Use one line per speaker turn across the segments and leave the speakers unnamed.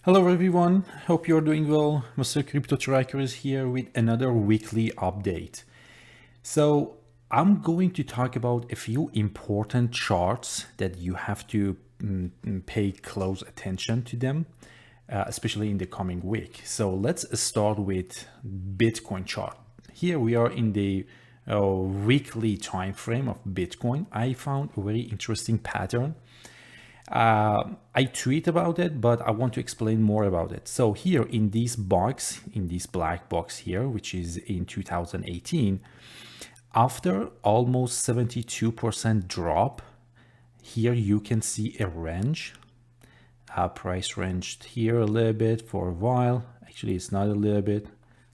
Hello everyone, hope you're doing well. Mr. Crypto Tracker is here with another weekly update. So I'm going to talk about a few important charts that you have to pay close attention to them, especially in the coming week. So let's start with Bitcoin chart. Here we are in the weekly time frame of Bitcoin. I found a very interesting pattern. I tweet about it, but I want to explain more about it. So here in this box, in this black box here, which is in 2018, after almost 72% drop, here you can see a range. Price ranged here a little bit for a while. Actually, it's not a little bit.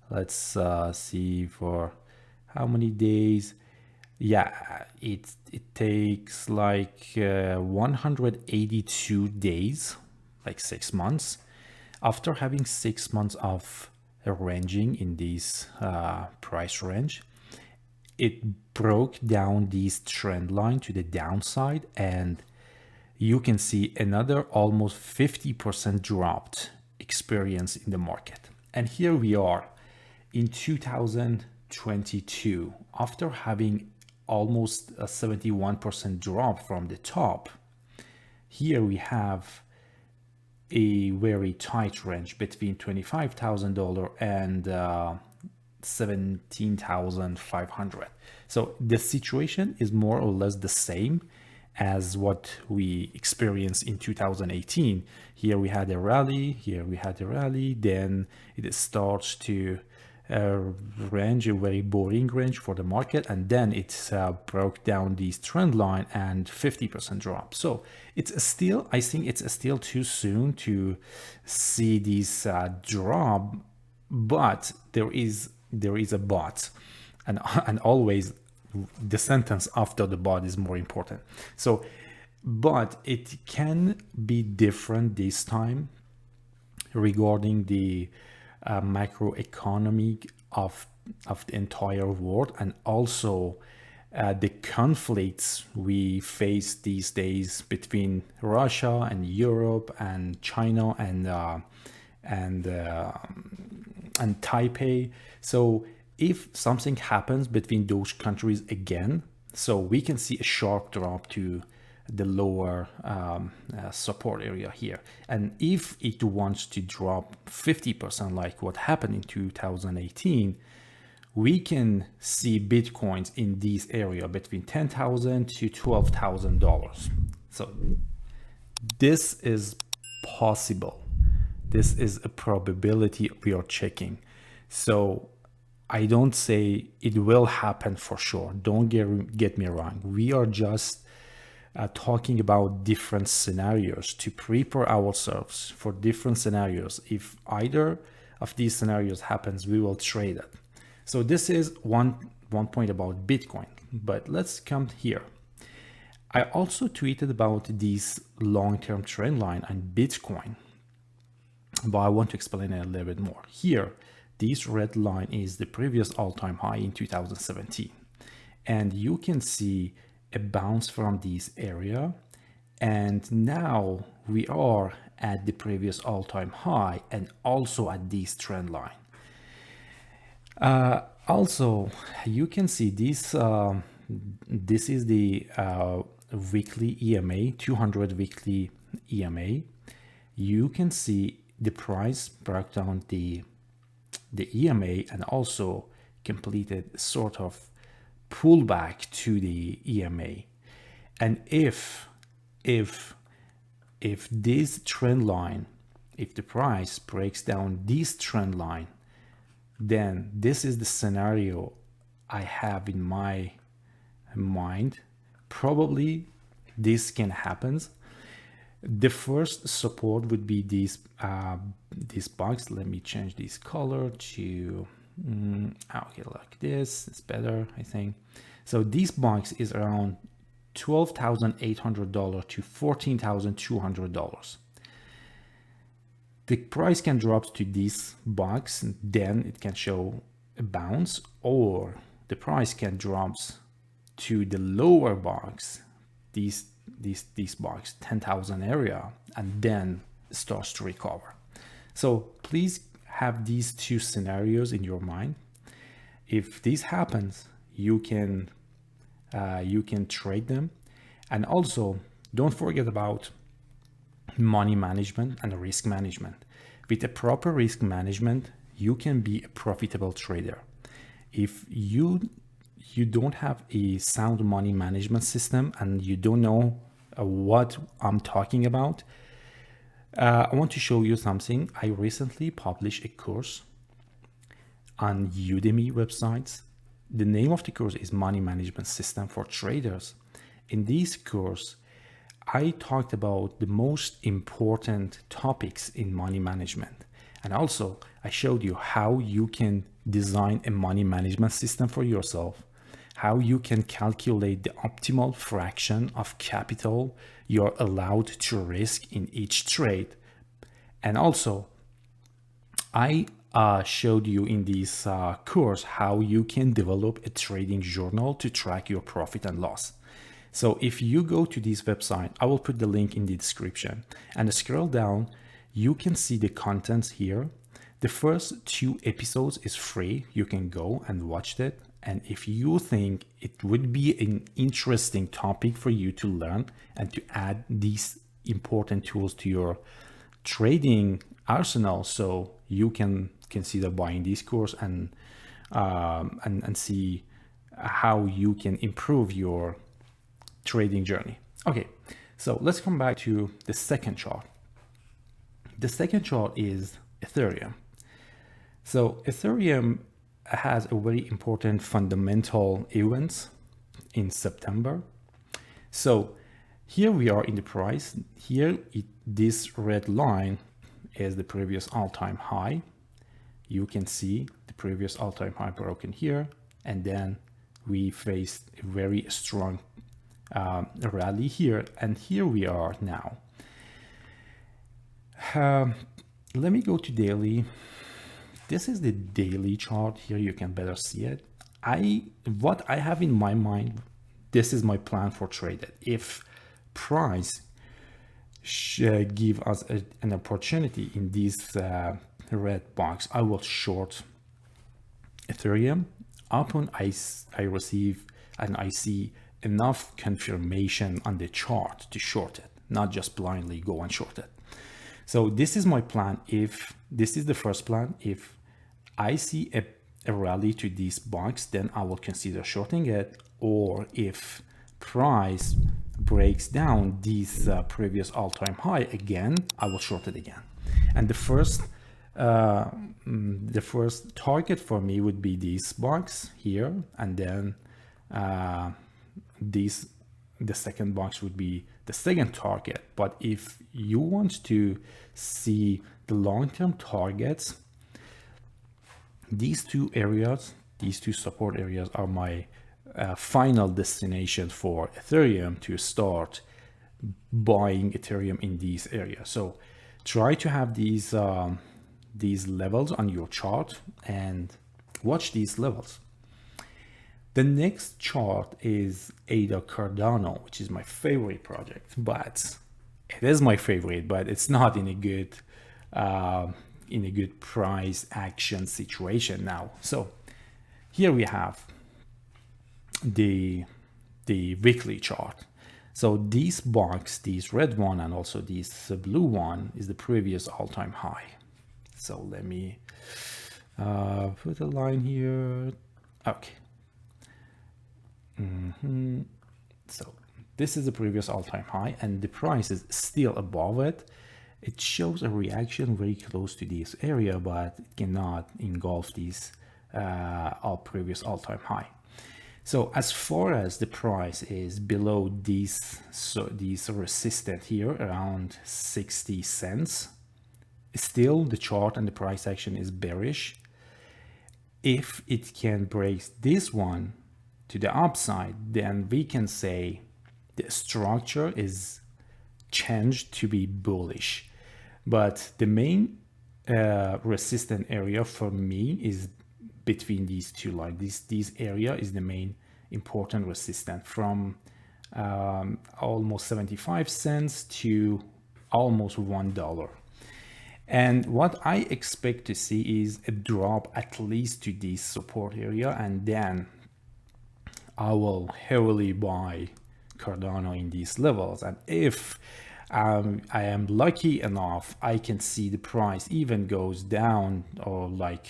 Let's see for how many days. Yeah, it takes like 182 days, like 6 months. After having 6 months of ranging in this price range, it broke down this trend line to the downside, and you can see another almost 50% dropped experience in the market. And here we are in 2022 after having almost a 71% drop from the top. Here we have a very tight range between $25,000 and $17,500. So the situation is more or less the same as what we experienced in 2018. Here we had a rally, here we had a rally, then it starts to range, a very boring range for the market, and then it broke down this trend line and 50% drop. So it's still, I think it's still too soon to see this drop, but there is a but, and always the sentence after the but is more important. So but it can be different this time regarding the macroeconomy of the entire world, and also the conflicts we face these days between Russia and Europe and China and Taipei. So if something happens between those countries again, so we can see a sharp drop to the lower support area here. And if it wants to drop 50% like what happened in 2018, we can see Bitcoins in this area between $10,000 to $12,000. So this is possible. This is a probability we are checking. So I don't say it will happen for sure. Don't get me wrong. We are just talking about different scenarios to prepare ourselves for different scenarios. If either of these scenarios happens, we will trade it. So this is one point about Bitcoin. But let's come here. I also tweeted about this long-term trend line on Bitcoin, but I want to explain it a little bit more. Here, this red line is the previous all-time high in 2017. And you can see a bounce from this area, and now we are at the previous all-time high and also at this trend line. Also, you can see this this is the weekly EMA, 200 weekly EMA. You can see the price broke down the EMA and also completed sort of pullback to the EMA. And if this trend line, if the price breaks down this trend line, then this is the scenario I have in my mind. Probably this can happen. The first support would be this box. Let me change this color to okay, like this. It's better, I think. So this box is around $12,800 to $14,200. The price can drop to this box, and then it can show a bounce, or the price can drop to the lower box, this box 10,000 area, and then starts to recover. So please have these two scenarios in your mind. If this happens, you can trade them. And also don't forget about money management and risk management. With a proper risk management, you can be a profitable trader. If you don't have a sound money management system and you don't know what I'm talking about, I want to show you something. I recently published a course on Udemy websites. The name of the course is Money Management System for Traders. In this course, I talked about the most important topics in money management. And also, I showed you how you can design a money management system for yourself, how you can calculate the optimal fraction of capital you're allowed to risk in each trade. And also, I showed you in this course how you can develop a trading journal to track your profit and loss. So if you go to this website, I will put the link in the description, and scroll down, you can see the contents here. The first 2 episodes is free. You can go and watch it. And if you think it would be an interesting topic for you to learn and to add these important tools to your trading arsenal, so you can consider buying this course and see how you can improve your trading journey. Okay, so let's come back to the second chart. The second chart is Ethereum. So Ethereum has a very important fundamental event in September. So here we are in the price. Here, this red line is the previous all-time high. You can see the previous all-time high broken here, and then we faced a very strong rally here, and here we are now. Let me go to daily. This is the daily chart. Here you can better see it. What I have in my mind, this is my plan for trade. If price give us an opportunity in this red box, I will short Ethereum upon I receive and I see enough confirmation on the chart to short it, not just blindly go and short it. So this is my plan. If this is the first plan, if I see a rally to this box, then I will consider shorting it. Or if price breaks down this previous all-time high again, I will short it again. And the first target for me would be this box here, and then the second box would be the second target. But if you want to see the long-term targets, these two areas, these two support areas are my final destination for Ethereum to start buying Ethereum in these areas. So try to have these levels on your chart and watch these levels. The next chart is ADA Cardano, which is my favorite project, but it is my favorite, but it's not in a good price action situation now. So here we have the weekly chart. So this box, this red one, and also this blue one is the previous all-time high. So let me put a line here. Okay. So this is the previous all-time high, and the price is still above it. It shows a reaction very close to this area, but it cannot engulf this previous all-time high. So as far as the price is below these resistance here around 60 cents, still the chart and the price action is bearish. If it can break this one to the upside, then we can say the structure is changed to be bullish. But the main resistance area for me is between these two lines. This area is the main important resistance from almost 75 cents to almost $1. And what I expect to see is a drop at least to this support area, and then I will heavily buy Cardano in these levels. And if I am lucky enough, I can see the price even goes down, or like,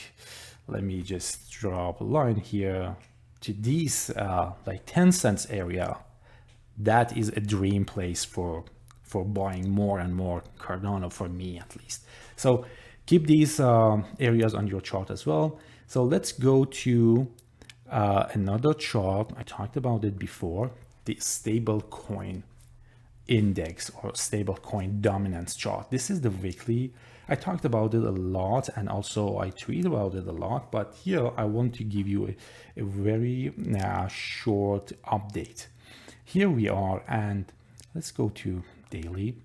let me just drop a line here to these like 10 cents area. That is a dream place for buying more and more Cardano, for me at least. So keep these areas on your chart as well. So let's go to another chart. I talked about it before, the stable coin index or stable coin dominance chart. This is the weekly. I talked about it a lot, and also I tweet about it a lot, but here I want to give you a very short update. Here we are, and let's go to daily.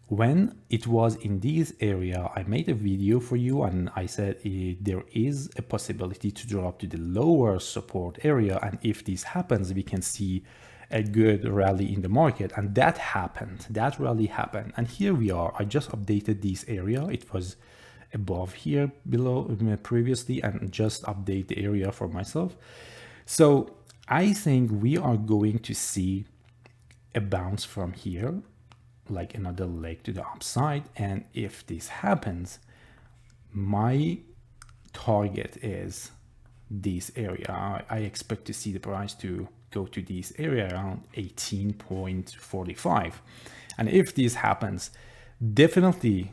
When it was in this area, I made a video for you, and I said there is a possibility to drop to the lower support area, and if this happens, we can see a good rally in the market. And that happened. That rally happened, and here we are. I just updated this area. It was above here below previously, and just update the area for myself. So I think we are going to see a bounce from here, like another leg to the upside. And if this happens, my target is this area. I expect to see the price to go to this area around 18.45. And if this happens, definitely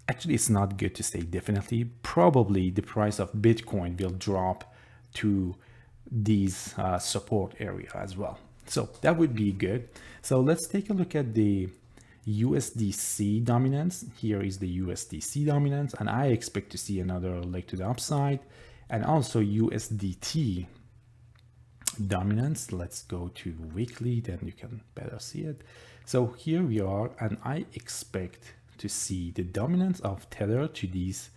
actually, it's not good to say definitely, probably the price of Bitcoin will drop to these support area as well. So that would be good. So let's take a look at the USDC dominance. Here is the USDC dominance, and I expect to see another leg to the upside, and also USDT dominance. Let's go to weekly, then you can better see it. So here we are, and I expect to see the dominance of Tether to this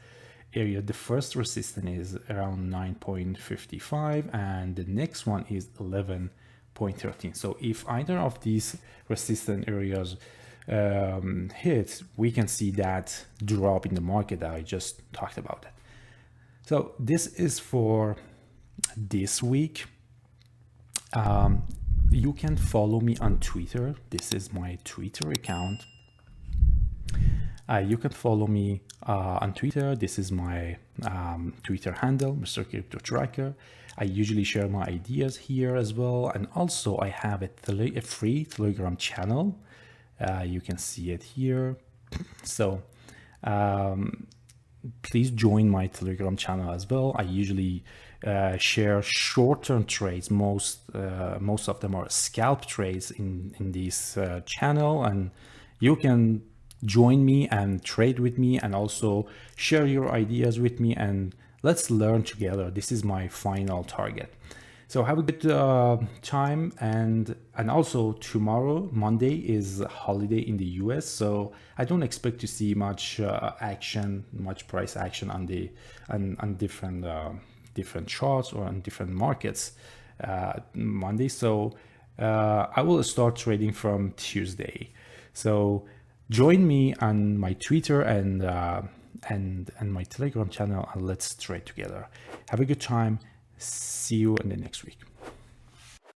area. The first resistance is around 9.55, and the next one is 11.13. So if either of these resistance areas hits, we can see that drop in the market that I just talked about. So this is for this week. You can follow me on Twitter. This is my Twitter account. You can follow me on Twitter. This is my Twitter handle, Mr. Crypto Tracker. I usually share my ideas here as well. And also I have a free Telegram channel. You can see it here. So please join my Telegram channel as well. I usually share short-term trades. Most of them are scalp trades in this channel, and you can join me and trade with me, and also share your ideas with me, and let's learn together. This is my final target. So have a good time, and also tomorrow, Monday, is a holiday in the US, so I don't expect to see much much price action on different charts or on different markets Monday. So I will start trading from Tuesday. So join me on my Twitter and my Telegram channel, and let's trade together. Have a good time. See you in the next week.